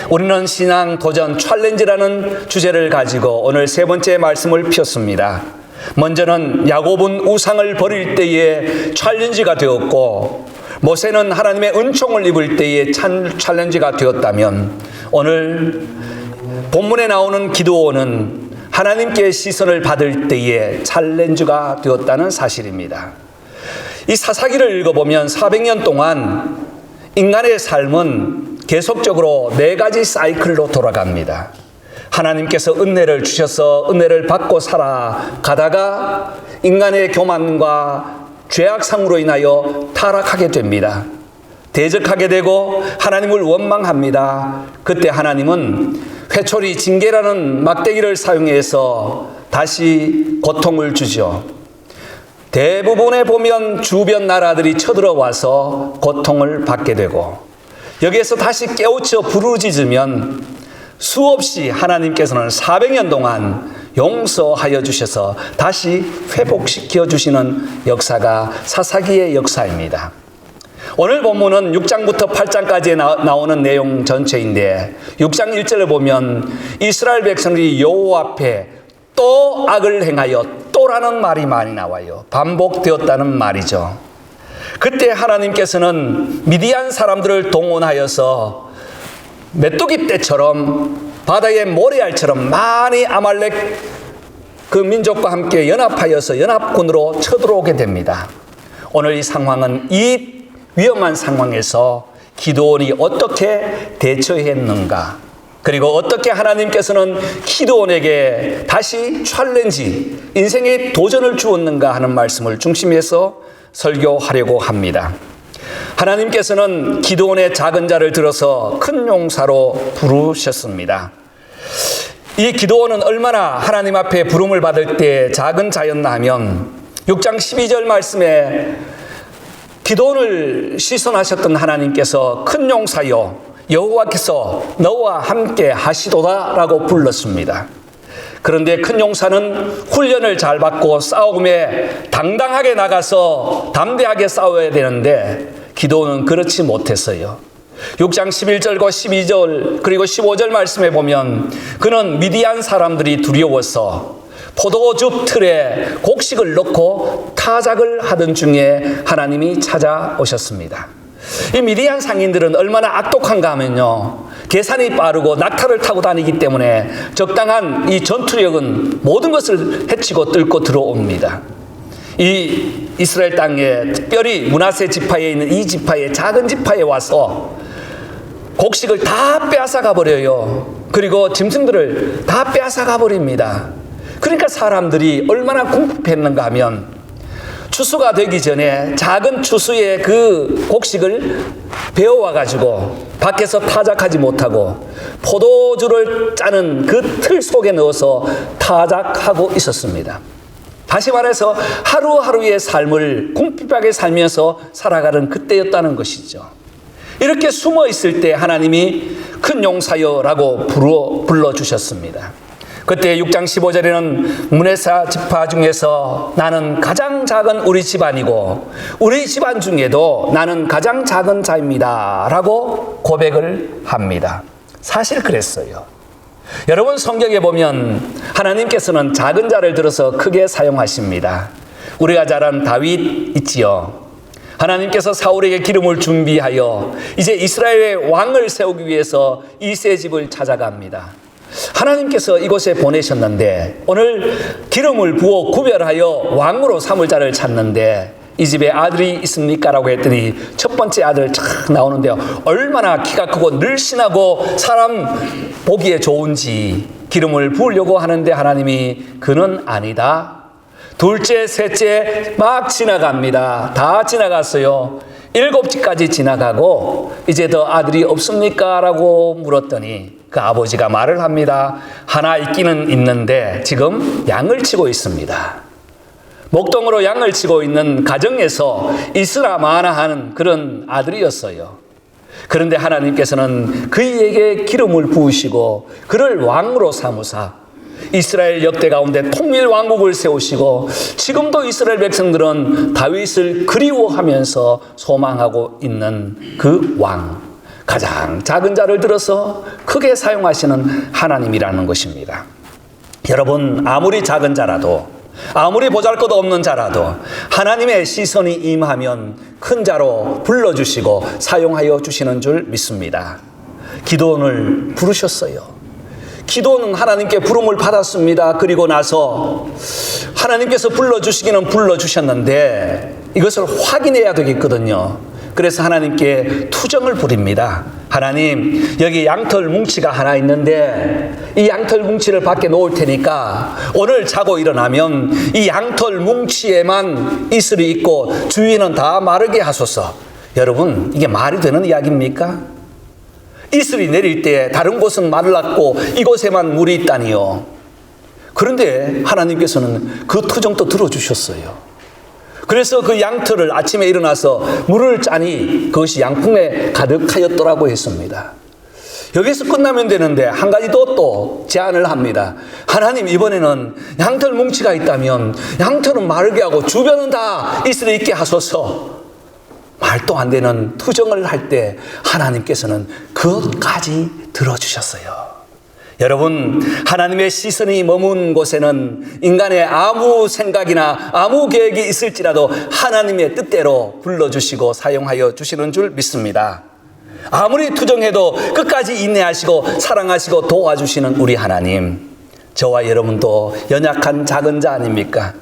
우리는 신앙 도전 챌린지라는 주제를 가지고 오늘 세 번째 말씀을 폈습니다. 먼저는 야곱은 우상을 버릴 때에 챌린지가 되었고, 모세는 하나님의 은총을 입을 때에 챌린지가 되었다면, 오늘 본문에 나오는 기드온은 하나님께 시선을 받을 때에 챌린지가 되었다는 사실입니다. 이 사사기를 읽어보면 400년 동안 인간의 삶은 계속적으로 4가지 사이클로 돌아갑니다. 하나님께서 은혜를 주셔서 은혜를 받고 살아가다가 인간의 교만과 죄악상으로 인하여 타락하게 됩니다. 대적하게 되고 하나님을 원망합니다. 그때 하나님은 회초리 징계라는 막대기를 사용해서 다시 고통을 주죠. 대부분에 보면 주변 나라들이 쳐들어와서 고통을 받게 되고, 여기에서 다시 깨우쳐 부르짖으면 수없이 하나님께서는 400년 동안 용서하여 주셔서 다시 회복시켜 주시는 역사가 사사기의 역사입니다. 오늘 본문은 6장부터 8장까지 나오는 내용 전체인데, 6장 1절을 보면 이스라엘 백성들이 여호와 앞에 또 악을 행하여, 또라는 말이 많이 나와요. 반복되었다는 말이죠. 그때 하나님께서는 미디안 사람들을 동원하여서 메뚜기 떼처럼 바다의 모래알처럼 많이 아말렉 그 민족과 함께 연합하여서 연합군으로 쳐들어오게 됩니다. 오늘 이 상황은 이 위험한 상황에서 기드온이 어떻게 대처했는가, 그리고 어떻게 하나님께서는 기드온에게 다시 챌린지, 인생의 도전을 주었는가 하는 말씀을 중심에서 설교하려고 합니다. 하나님께서는 기드온의 작은 자를 들어서 큰 용사로 부르셨습니다. 이 기드온은 얼마나 하나님 앞에 부름을 받을 때 작은 자였나 하면 6장 12절 말씀에 기드온을 시선하셨던 하나님께서 큰 용사여 여호와께서 너와 함께 하시도다 라고 불렀습니다. 그런데 큰 용사는 훈련을 잘 받고 싸움에 당당하게 나가서 담대하게 싸워야 되는데 기드온은 그렇지 못했어요. 6장 11절과 12절 그리고 15절 말씀에 보면 그는 미디안 사람들이 두려워서 포도즙 틀에 곡식을 넣고 타작을 하던 중에 하나님이 찾아오셨습니다. 이 미디안 상인들은 얼마나 악독한가 하면요, 계산이 빠르고 낙타를 타고 다니기 때문에 적당한 이 전투력은 모든 것을 해치고 뚫고 들어옵니다. 이 이스라엘 땅에 특별히 므낫세 지파에 있는 이 지파의 작은 지파에 와서 곡식을 다 빼앗아가 버려요. 그리고 짐승들을 다 빼앗아가 버립니다. 그러니까 사람들이 얼마나 궁핍했는가 하면 추수가 되기 전에 작은 추수의 그 곡식을 베어와 가지고 밖에서 타작하지 못하고 포도주를 짜는 그 틀 속에 넣어서 타작하고 있었습니다. 다시 말해서 하루하루의 삶을 궁핍하게 살면서 살아가는 그때였다는 것이죠. 이렇게 숨어 있을 때 하나님이 큰 용사여라고 불러주셨습니다. 그때 6장 15절에는 므낫세 지파 중에서 나는 가장 작은 우리 집안이고 우리 집안 중에도 나는 가장 작은 자입니다 라고 고백을 합니다. 사실 그랬어요. 여러분, 성경에 보면 하나님께서는 작은 자를 들어서 크게 사용하십니다. 우리가 잘 아는 다윗 있지요. 하나님께서 사울에게 기름을 준비하여 이제 이스라엘의 왕을 세우기 위해서 이새의 집을 찾아갑니다. 하나님께서 이곳에 보내셨는데 오늘 기름을 부어 구별하여 왕으로 삼을 자를 찾는데 이 집에 아들이 있습니까? 라고 했더니 첫 번째 아들 쫙 나오는데요, 얼마나 키가 크고 늘씬하고 사람 보기에 좋은지 기름을 부으려고 하는데 하나님이 그는 아니다. 둘째, 셋째 막 지나갑니다. 다 지나갔어요. 7집까지 지나가고 이제 더 아들이 없습니까? 라고 물었더니 그 아버지가 말을 합니다. 하나 있기는 있는데 지금 양을 치고 있습니다. 목동으로 양을 치고 있는 가정에서 있으나 마나 하는 그런 아들이었어요. 그런데 하나님께서는 그에게 기름을 부으시고 그를 왕으로 삼으사 이스라엘 역대 가운데 통일 왕국을 세우시고 지금도 이스라엘 백성들은 다윗을 그리워하면서 소망하고 있는 그 왕, 가장 작은 자를 들어서 크게 사용하시는 하나님이라는 것입니다. 여러분, 아무리 작은 자라도, 아무리 보잘것 없는 자라도 하나님의 시선이 임하면 큰 자로 불러주시고 사용하여 주시는 줄 믿습니다. 기도원을 부르셨어요. 기도는 하나님께 부름을 받았습니다. 그리고 나서 하나님께서 불러주시기는 불러주셨는데 이것을 확인해야 되겠거든요. 그래서 하나님께 투정을 부립니다. 하나님, 여기 양털 뭉치가 하나 있는데 이 양털 뭉치를 밖에 놓을 테니까 오늘 자고 일어나면 이 양털 뭉치에만 이슬이 있고 주위는 다 마르게 하소서. 여러분, 이게 말이 되는 이야기입니까? 이슬이 내릴 때 다른 곳은 말랐고 이곳에만 물이 있다니요. 그런데 하나님께서는 그 투정도 들어주셨어요. 그래서 그 양털을 아침에 일어나서 물을 짜니 그것이 양풍에 가득하였더라고 했습니다. 여기서 끝나면 되는데 한 가지 또 제안을 합니다. 하나님, 이번에는 양털 뭉치가 있다면 양털은 마르게 하고 주변은 다 이슬이 있게 하소서. 말도 안 되는 투정을 할 때 하나님께서는 그것까지 들어주셨어요. 여러분, 하나님의 시선이 머문 곳에는 인간의 아무 생각이나 아무 계획이 있을지라도 하나님의 뜻대로 불러주시고 사용하여 주시는 줄 믿습니다. 아무리 투정해도 끝까지 인내하시고 사랑하시고 도와주시는 우리 하나님, 저와 여러분도 연약한 작은 자 아닙니까?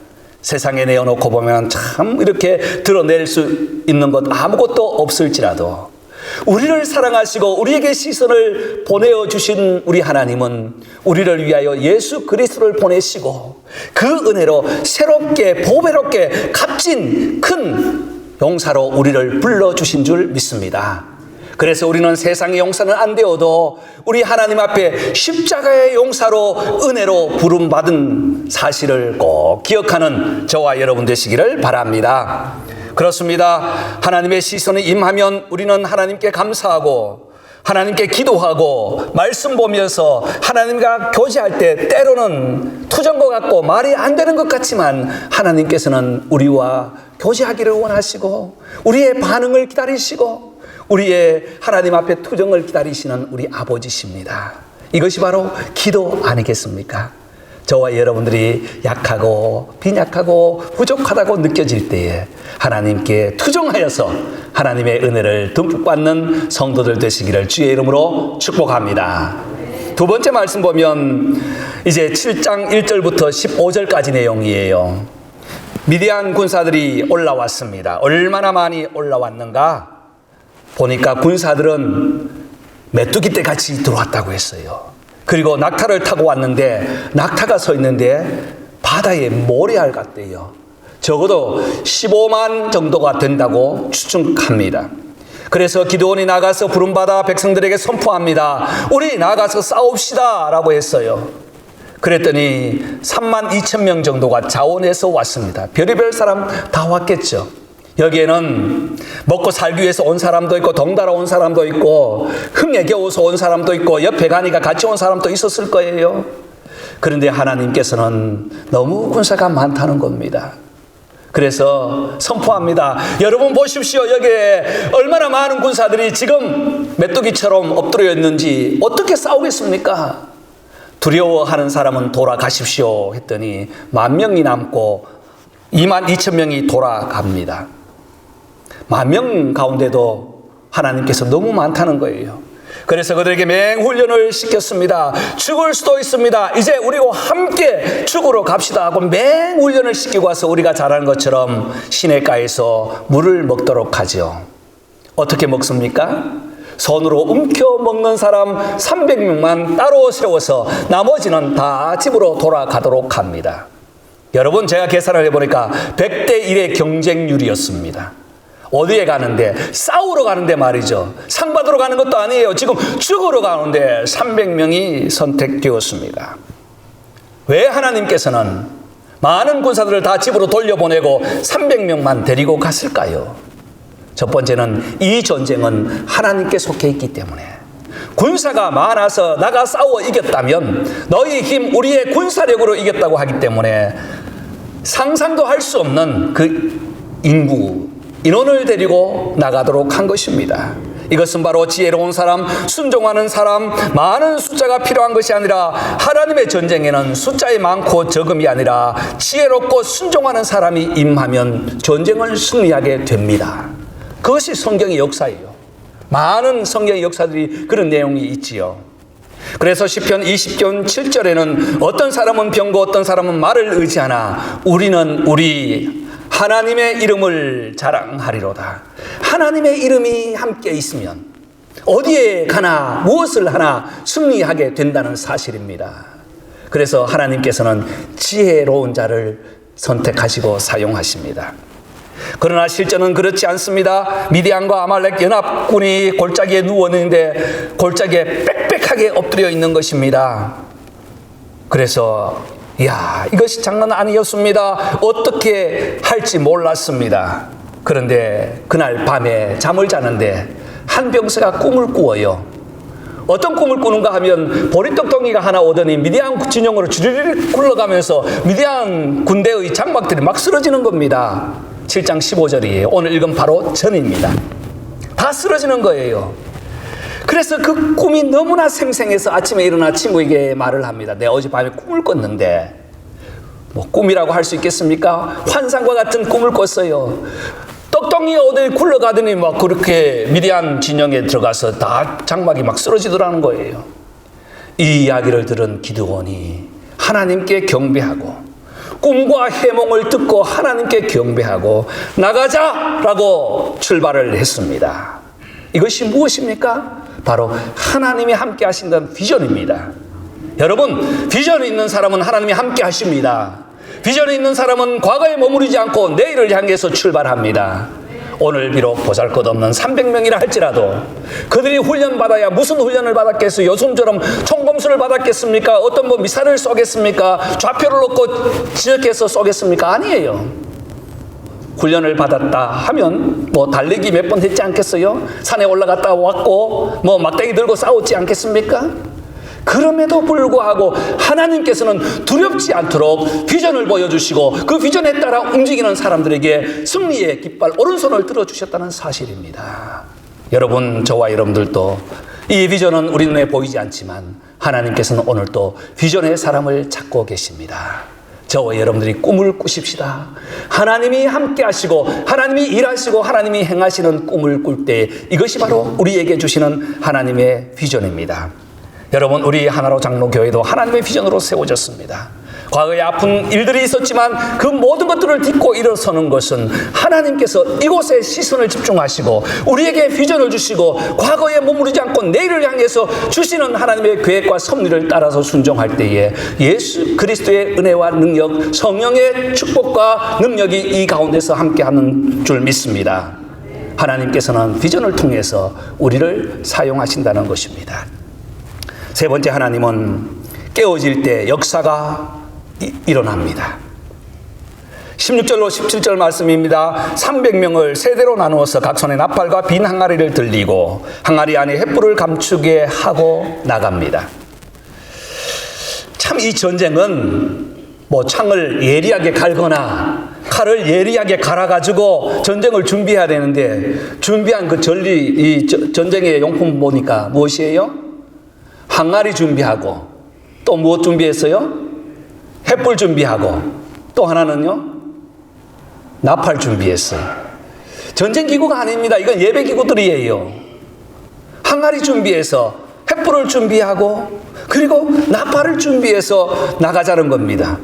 세상에 내어놓고 보면 참 이렇게 드러낼 수 있는 것 아무것도 없을지라도 우리를 사랑하시고 우리에게 시선을 보내어주신 우리 하나님은 우리를 위하여 예수 그리스도를 보내시고 그 은혜로 새롭게 보배롭게 값진 큰 용사로 우리를 불러주신 줄 믿습니다. 그래서 우리는 세상의 용사는 안 되어도 우리 하나님 앞에 십자가의 용사로 은혜로 부름받은 사실을 꼭 기억하는 저와 여러분 되시기를 바랍니다. 그렇습니다. 하나님의 시선이 임하면 우리는 하나님께 감사하고 하나님께 기도하고 말씀 보면서 하나님과 교제할 때 때로는 투정과 같고 말이 안 되는 것 같지만 하나님께서는 우리와 교제하기를 원하시고 우리의 반응을 기다리시고 우리의 하나님 앞에 투정을 기다리시는 우리 아버지십니다. 이것이 바로 기도 아니겠습니까? 저와 여러분들이 약하고 빈약하고 부족하다고 느껴질 때에 하나님께 투정하여서 하나님의 은혜를 듬뿍 받는 성도들 되시기를 주의 이름으로 축복합니다. 두 번째 말씀 보면 이제 7장 1절부터 15절까지 내용이에요. 미디안 군사들이 올라왔습니다. 얼마나 많이 올라왔는가? 보니까 군사들은 메뚜기 떼 같이 들어왔다고 했어요. 그리고 낙타를 타고 왔는데 낙타가 서 있는데 바다에 모래알 같대요. 적어도 15만 정도가 된다고 추측합니다. 그래서 기드온이 나가서 부름받아 백성들에게 선포합니다. 우리 나가서 싸웁시다 라고 했어요. 그랬더니 3만 2천 명 정도가 자원해서 왔습니다. 별의별 사람 다 왔겠죠. 여기에는 먹고 살기 위해서 온 사람도 있고 덩달아 온 사람도 있고 흥에 겨워서 온 사람도 있고 옆에 가니까 같이 온 사람도 있었을 거예요. 그런데 하나님께서는 너무 군사가 많다는 겁니다. 그래서 선포합니다. 여러분 보십시오. 여기에 얼마나 많은 군사들이 지금 메뚜기처럼 엎드려 있는지 어떻게 싸우겠습니까? 두려워하는 사람은 돌아가십시오 했더니 10,000명이 남고 22,000명이 돌아갑니다. 10,000명 가운데도 하나님께서 너무 많다는 거예요. 그래서 그들에게 맹훈련을 시켰습니다. 죽을 수도 있습니다. 이제 우리와 함께 죽으러 갑시다 하고 맹훈련을 시키고 와서 우리가 잘 아는 것처럼 시냇가에서 물을 먹도록 하죠. 어떻게 먹습니까? 손으로 움켜 먹는 사람 300명만 따로 세워서 나머지는 다 집으로 돌아가도록 합니다. 여러분, 제가 계산을 해보니까 100대 1의 경쟁률이었습니다. 어디에 가는데? 싸우러 가는데 말이죠. 상 받으러 가는 것도 아니에요. 지금 죽으러 가는데 300명이 선택되었습니다. 왜 하나님께서는 많은 군사들을 다 집으로 돌려보내고 300명만 데리고 갔을까요? 첫 번째는 이 전쟁은 하나님께 속해 있기 때문에 군사가 많아서 나가 싸워 이겼다면 너희 힘 우리의 군사력으로 이겼다고 하기 때문에 상상도 할 수 없는 그 인원을 데리고 나가도록 한 것입니다. 이것은 바로 지혜로운 사람, 순종하는 사람, 많은 숫자가 필요한 것이 아니라 하나님의 전쟁에는 숫자의 많고 적음이 아니라 지혜롭고 순종하는 사람이 임하면 전쟁을 승리하게 됩니다. 그것이 성경의 역사예요. 많은 성경의 역사들이 그런 내용이 있지요. 그래서 시편 20편 7절에는 어떤 사람은 병고 어떤 사람은 말을 의지하나 우리는 우리 하나님의 이름을 자랑하리로다. 하나님의 이름이 함께 있으면 어디에 가나 무엇을 하나 승리하게 된다는 사실입니다. 그래서 하나님께서는 지혜로운 자를 선택하시고 사용하십니다. 그러나 실제는 그렇지 않습니다. 미디안과 아말렉 연합군이 골짜기에 누웠는데 골짜기에 빽빽하게 엎드려 있는 것입니다. 그래서 이것이 장난 아니었습니다. 어떻게 할지 몰랐습니다. 그런데 그날 밤에 잠을 자는데 한 병사가 꿈을 꾸어요. 어떤 꿈을 꾸는가 하면 보리떡덩이가 하나 오더니 미디안 진영으로 주르륵 굴러가면서 미디안 군대의 장막들이 막 쓰러지는 겁니다. 7장 15절이에요. 오늘 읽은 바로 전입니다. 다 쓰러지는 거예요. 그래서 그 꿈이 너무나 생생해서 아침에 일어나 친구에게 말을 합니다. 내가 어젯밤에 꿈을 꿨는데 꿈이라고 할 수 있겠습니까? 환상과 같은 꿈을 꿨어요. 떡덩이가 어디 굴러가더니 막 그렇게 미디안 진영에 들어가서 다 장막이 막 쓰러지더라는 거예요. 이 이야기를 들은 기드온이 하나님께 경배하고 꿈과 해몽을 듣고 하나님께 경배하고 나가자라고 출발을 했습니다. 이것이 무엇입니까? 바로 하나님이 함께 하신다는 비전입니다. 여러분, 비전이 있는 사람은 하나님이 함께 하십니다. 비전이 있는 사람은 과거에 머무르지 않고 내일을 향해서 출발합니다. 오늘 비록 보잘것없는 300명이라 할지라도 그들이 훈련받아야 무슨 훈련을 받았겠어요? 요즘처럼 총검수를 받았겠습니까? 어떤 미사를 쏘겠습니까? 좌표를 놓고 지적해서 쏘겠습니까? 아니에요. 훈련을 받았다 하면 달리기 몇 번 했지 않겠어요? 산에 올라갔다 왔고 막대기 들고 싸웠지 않겠습니까? 그럼에도 불구하고 하나님께서는 두렵지 않도록 비전을 보여주시고 그 비전에 따라 움직이는 사람들에게 승리의 깃발 오른손을 들어주셨다는 사실입니다. 여러분, 저와 여러분들도 이 비전은 우리 눈에 보이지 않지만 하나님께서는 오늘 또 비전의 사람을 찾고 계십니다. 저와 여러분들이 꿈을 꾸십시다. 하나님이 함께 하시고 하나님이 일하시고 하나님이 행하시는 꿈을 꿀 때 이것이 바로 우리에게 주시는 하나님의 비전입니다. 여러분, 우리 하나로 장로교회도 하나님의 비전으로 세워졌습니다. 과거에 아픈 일들이 있었지만 그 모든 것들을 딛고 일어서는 것은 하나님께서 이곳에 시선을 집중하시고 우리에게 비전을 주시고 과거에 머무르지 않고 내일을 향해서 주시는 하나님의 계획과 섭리를 따라서 순종할 때에 예수 그리스도의 은혜와 능력, 성령의 축복과 능력이 이 가운데서 함께하는 줄 믿습니다. 하나님께서는 비전을 통해서 우리를 사용하신다는 것입니다. 세 번째, 하나님은 깨어질 때 역사가 일어납니다. 16절로 17절 말씀입니다. 300명을 세대로 나누어서 각 손에 나팔과 빈 항아리를 들리고 항아리 안에 횃불을 감추게 하고 나갑니다. 참 이 전쟁은 창을 예리하게 갈거나 칼을 예리하게 갈아가지고 전쟁을 준비해야 되는데 준비한 그 전쟁의 용품 보니까 무엇이에요? 항아리 준비하고 또 무엇 준비했어요? 횃불 준비하고 또 하나는요? 나팔 준비했어요. 전쟁기구가 아닙니다. 이건 예배기구들이에요. 항아리 준비해서 횃불을 준비하고 그리고 나팔을 준비해서 나가자는 겁니다.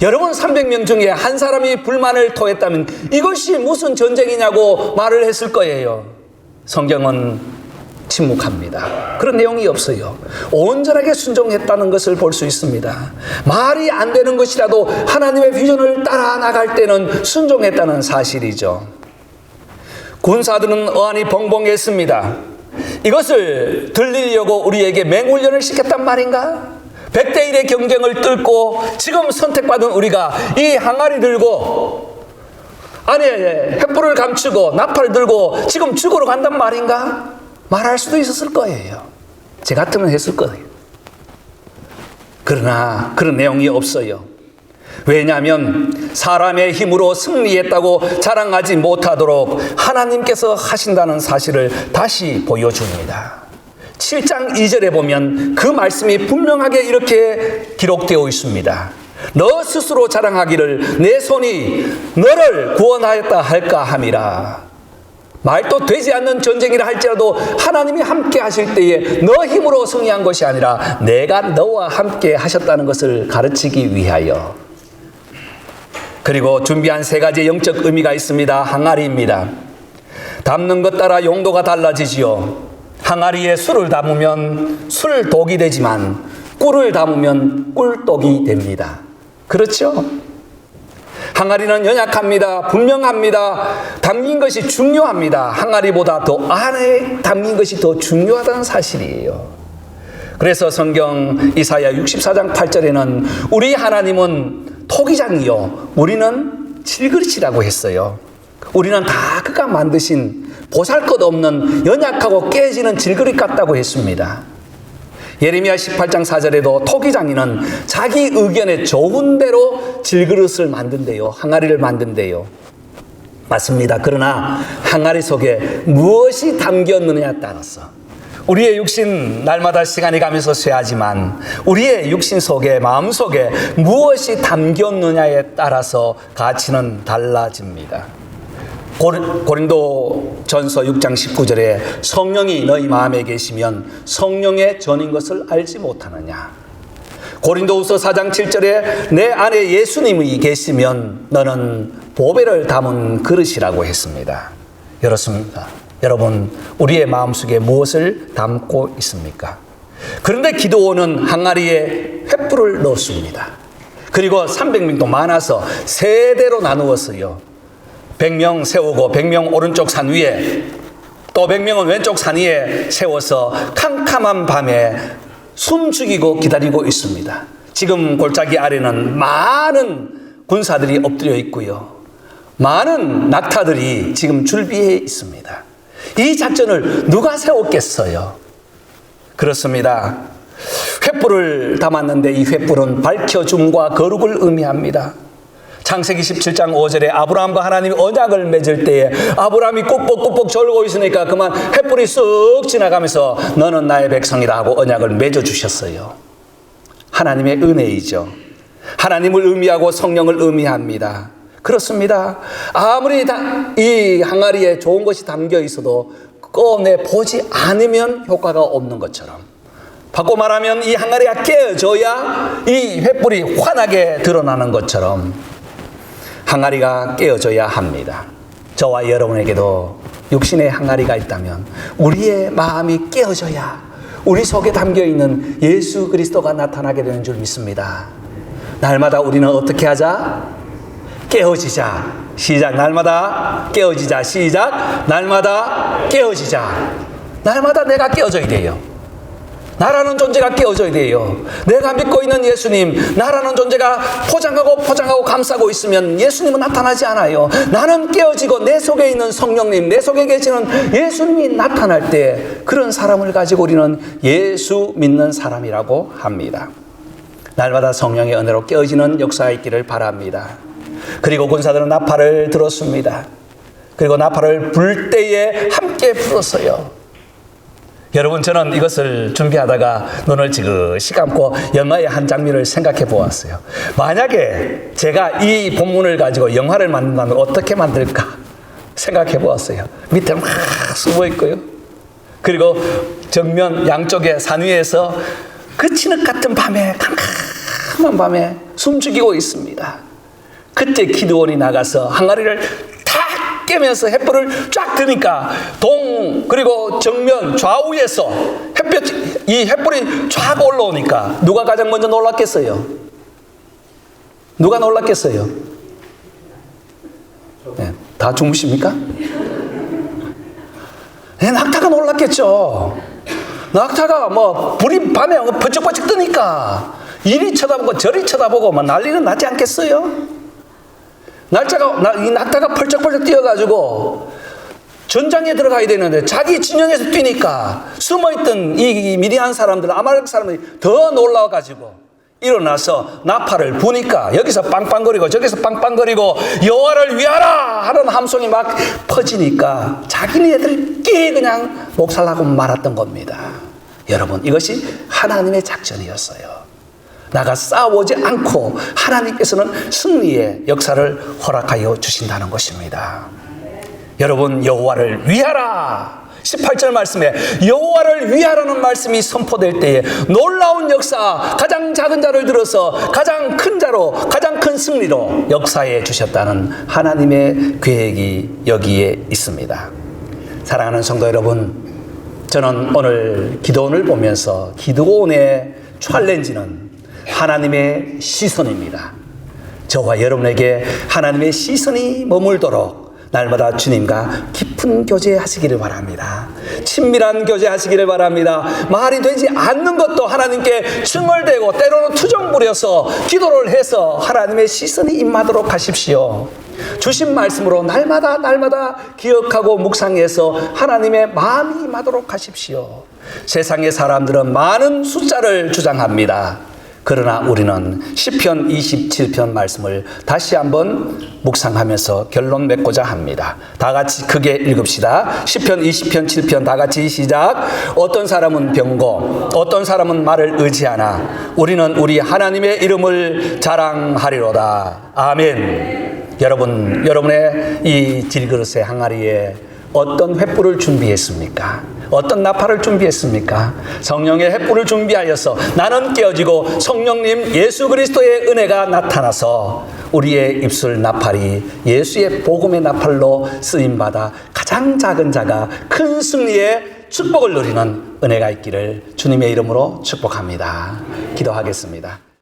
여러분, 300명 중에 한 사람이 불만을 토했다면 이것이 무슨 전쟁이냐고 말을 했을 거예요. 성경은 침묵합니다. 그런 내용이 없어요. 온전하게 순종했다는 것을 볼 수 있습니다. 말이 안 되는 것이라도 하나님의 비전을 따라 나갈 때는 순종했다는 사실이죠. 군사들은 어안이 벙벙했습니다. 이것을 들리려고 우리에게 맹훈련을 시켰단 말인가? 100대 1의 경쟁을 뚫고 지금 선택받은 우리가 이 항아리 들고 안에 횃불을 감추고 나팔 들고 지금 죽으러 간단 말인가? 말할 수도 있었을 거예요. 제 같으면 했을 거예요. 그러나 그런 내용이 없어요. 왜냐하면 사람의 힘으로 승리했다고 자랑하지 못하도록 하나님께서 하신다는 사실을 다시 보여줍니다. 7장 2절에 보면 그 말씀이 분명하게 이렇게 기록되어 있습니다. 너 스스로 자랑하기를 내 손이 너를 구원하였다 할까 함이라. 말도 되지 않는 전쟁이라 할지라도 하나님이 함께 하실 때에 너 힘으로 승리한 것이 아니라 내가 너와 함께 하셨다는 것을 가르치기 위하여. 그리고 준비한 세 가지 영적 의미가 있습니다. 항아리입니다. 담는 것 따라 용도가 달라지지요. 항아리에 술을 담으면 술독이 되지만 꿀을 담으면 꿀독이 됩니다. 그렇죠? 항아리는 연약합니다. 분명합니다. 담긴 것이 중요합니다. 항아리보다 더 안에 담긴 것이 더 중요하다는 사실이에요. 그래서 성경 이사야 64장 8절에는 우리 하나님은 토기장이요 우리는 질그릇이라고 했어요. 우리는 다 그가 만드신 보잘것없는 연약하고 깨지는 질그릇 같다고 했습니다. 예레미야 18장 4절에도 토기장이는 자기 의견에 좋은 대로 질그릇을 만든대요. 항아리를 만든대요. 맞습니다. 그러나 항아리 속에 무엇이 담겼느냐에 따라서 우리의 육신 날마다 시간이 가면서 쇠하지만 우리의 육신 속에 마음 속에 무엇이 담겼느냐에 따라서 가치는 달라집니다. 고린도 전서 6장 19절에 성령이 너희 마음에 계시면 성령의 전인 것을 알지 못하느냐. 고린도후서 4장 7절에 내 안에 예수님이 계시면 너는 보배를 담은 그릇이라고 했습니다. 그렇습니다. 여러분, 우리의 마음속에 무엇을 담고 있습니까? 그런데 기드온은 항아리에 횃불을 넣었습니다. 그리고 300명도 많아서 세 대로 나누었어요. 100명 세우고 100명 오른쪽 산 위에 또 100명은 왼쪽 산 위에 세워서 캄캄한 밤에 숨죽이고 기다리고 있습니다. 지금 골짜기 아래는 많은 군사들이 엎드려 있고요. 많은 낙타들이 지금 준비해 있습니다. 이 작전을 누가 세웠겠어요? 그렇습니다. 횃불을 담았는데 이 횃불은 밝혀줌과 거룩을 의미합니다. 창세기 17장 5절에 아브라함과 하나님이 언약을 맺을 때에 아브라함이 꾹꾹꾹꾹 졸고 있으니까 그만 횃불이 쓱 지나가면서 너는 나의 백성이다 하고 언약을 맺어주셨어요. 하나님의 은혜이죠. 하나님을 의미하고 성령을 의미합니다. 그렇습니다. 아무리 이 항아리에 좋은 것이 담겨 있어도 꺼내 보지 않으면 효과가 없는 것처럼, 바꿔 말하면 이 항아리가 깨어져야 이 횃불이 환하게 드러나는 것처럼 항아리가 깨어져야 합니다. 저와 여러분에게도 육신의 항아리가 있다면 우리의 마음이 깨어져야 우리 속에 담겨있는 예수 그리스도가 나타나게 되는 줄 믿습니다. 날마다 우리는 어떻게 하자? 깨어지자. 시작. 날마다 깨어지자. 시작. 날마다 깨어지자. 날마다 내가 깨어져야 돼요. 나라는 존재가 깨어져야 돼요. 내가 믿고 있는 예수님, 나라는 존재가 포장하고 감싸고 있으면 예수님은 나타나지 않아요. 나는 깨어지고 내 속에 있는 성령님, 내 속에 계시는 예수님이 나타날 때 그런 사람을 가지고 우리는 예수 믿는 사람이라고 합니다. 날마다 성령의 은혜로 깨어지는 역사가 있기를 바랍니다. 그리고 군사들은 나팔을 들었습니다. 그리고 나팔을 불 때에 함께 불었어요. 여러분, 저는 이것을 준비하다가 눈을 지그시 감고 영화의 한 장면을 생각해 보았어요. 만약에 제가 이 본문을 가지고 영화를 만든다면 어떻게 만들까 생각해 보았어요. 밑에 막 숨어 있고요. 그리고 정면 양쪽에 산 위에서 그 진흙 같은 밤에, 캄캄한 밤에 숨죽이고 있습니다. 그때 기드온이 나가서 항아리를 탁 깨면서 햇불을 쫙 드니까 그리고 정면 좌우에서 이 햇불이 쫙 올라오니까 누가 가장 먼저 놀랐겠어요? 누가 놀랐겠어요? 네, 다 주무십니까? 네, 낙타가 놀랐겠죠. 낙타가 불이 밤에 번쩍번쩍 뜨니까 이리 쳐다보고 저리 쳐다보고 난리는 나지 않겠어요? 이 낙타가 펄쩍펄쩍 뛰어가지고 전장에 들어가야 되는데 자기 진영에서 뛰니까 숨어있던 이 미디안 사람들, 아말렉 사람들이 더 놀라워가지고 일어나서 나팔을 부니까 여기서 빵빵거리고 저기서 빵빵거리고 여호와를 위하라 하는 함성이 막 퍼지니까 자기네들끼리 그냥 목살나고 말았던 겁니다. 여러분, 이것이 하나님의 작전이었어요. 나가 싸우지 않고 하나님께서는 승리의 역사를 허락하여 주신다는 것입니다. 여러분, 여호와를 위하라. 18절 말씀에 여호와를 위하라는 말씀이 선포될 때에 놀라운 역사, 가장 작은 자를 들어서 가장 큰 자로, 가장 큰 승리로 역사해 주셨다는 하나님의 계획이 여기에 있습니다. 사랑하는 성도 여러분, 저는 오늘 기도원을 보면서 기도원의 챌린지는 하나님의 시선입니다. 저와 여러분에게 하나님의 시선이 머물도록 날마다 주님과 깊은 교제하시기를 바랍니다. 친밀한 교제하시기를 바랍니다. 말이 되지 않는 것도 하나님께 증얼대고 때로는 투정 부려서 기도를 해서 하나님의 시선이 임하도록 하십시오. 주신 말씀으로 날마다 기억하고 묵상해서 하나님의 마음이 임하도록 하십시오. 세상의 사람들은 많은 숫자를 주장합니다. 그러나 우리는 시편 27편 말씀을 다시 한번 묵상하면서 결론 맺고자 합니다. 다 같이 크게 읽읍시다. 시편 20편 7편 다 같이 시작. 어떤 사람은 병고 어떤 사람은 말을 의지하나 우리는 우리 하나님의 이름을 자랑하리로다. 아멘. 여러분, 여러분의 이 질그릇의 항아리에 어떤 횃불을 준비했습니까? 어떤 나팔을 준비했습니까? 성령의 횃불을 준비하여서 나는 깨어지고 성령님 예수 그리스도의 은혜가 나타나서 우리의 입술 나팔이 예수의 복음의 나팔로 쓰임받아 가장 작은 자가 큰 승리의 축복을 누리는 은혜가 있기를 주님의 이름으로 축복합니다. 기도하겠습니다.